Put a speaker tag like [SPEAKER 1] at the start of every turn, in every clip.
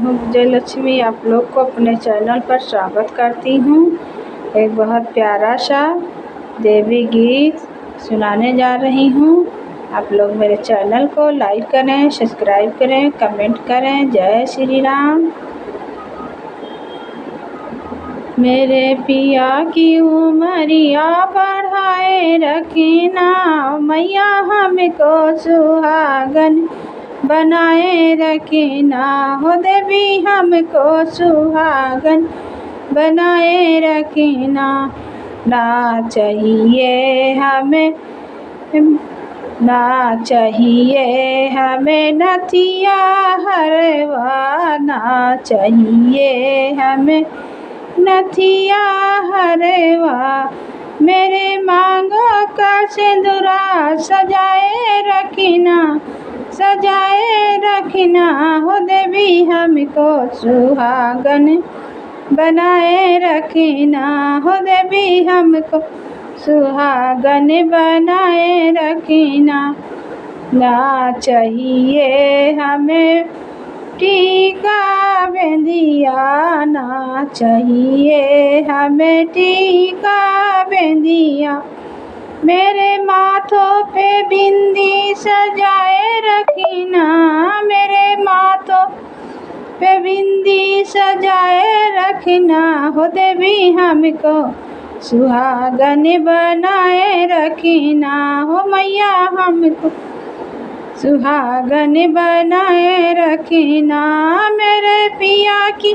[SPEAKER 1] विजय लक्ष्मी आप लोग को अपने चैनल पर स्वागत करती हूँ। एक बहुत प्यारा सा देवी गीत सुनाने जा रही हूँ। आप लोग मेरे चैनल को लाइक करें, सब्सक्राइब करें, कमेंट करें। जय श्री राम। मेरे पिया की उमरिया बढ़ाए रखना, मैया हमको सुहागन बनाए रखना। हो देवी हमको सुहागन बनाए रखना। ना चाहिए हमें नथिया हरवा, ना चाहिए हमें नथिया हरवा। मेरे मांगों का सिंदूरा सजाए रखना। हो देवी हमको सुहागन बनाए रखना। हो देवी हमको सुहागन बनाए रखना। ना चाहिए हमें टीका बिंदिया, ना चाहिए हमें टीका बिंदिया। मेरे माथों पे बिंदी सजाए रखना, मेरे माथों पे बिंदी सजाए रखना। हो देवी हमको सुहागन बनाए रखना। हो मैया हमको सुहागन बनाए रखना। मेरे पिया की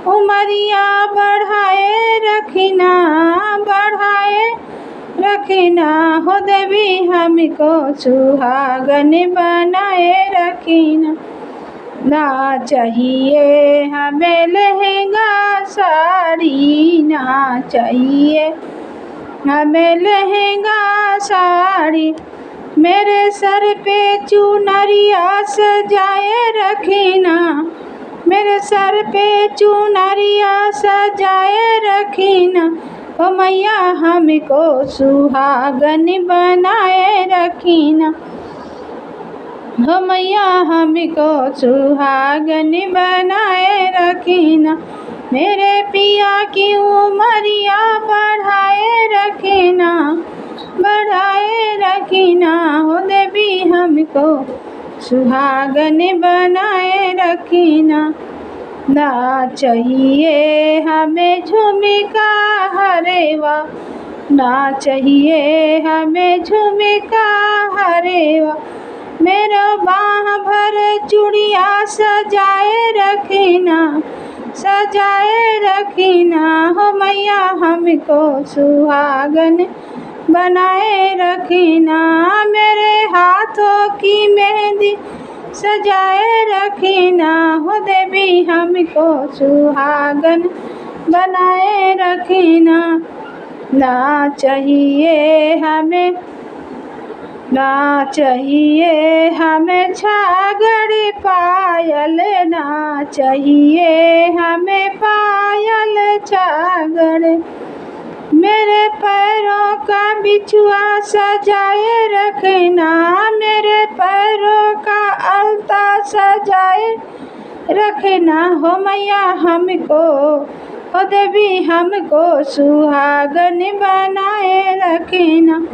[SPEAKER 1] उमरिया बढ़ाए रखना। हो देवी हमको सुहागन बनाए रखना। ना चाहिए हमें लहंगा साड़ी, ना चाहिए हमें लहंगा साड़ी। मेरे सर पे चुनरिया सजाए रखना, मेरे सर पे चुनरिया सजाए रखना। ओ मैया हमको सुहागन बनाए रखना। हो मैया हमको सुहागन बनाए रखना। मेरे पिया की उमरिया बढ़ाए रखना। हो देवी हमको सुहागन बनाए रखना। ना चाहिए हमें झुमका हरेवा, ना चाहिए हमें झुमका हरेवा। मेरा बाह भर चूड़िया सजाए रखना। हो मैया हमको सुहागन बनाए रखना। मेरे हाथों की मेहंदी सजाए रखना। हो देवी हमको सुहागन बनाए रखना। ना चाहिए हमें छागड़ पायल, ना चाहिए हमें पायल छागड़। मेरे पैरों का बिछुआ सजाए रखना, मेरे पैरों का अलता सजाए रखना। हो मैया हमको, हो देवी हमको सुहागन बनाए रखना।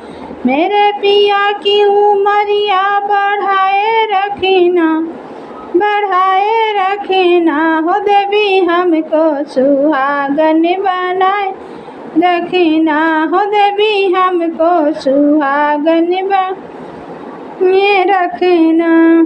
[SPEAKER 1] मेरे पिया की उमरिया बढ़ाए रखना। हो देवी हमको सुहागन बनाए रखना। हो देवी हमको सुहागन बनाए रखना।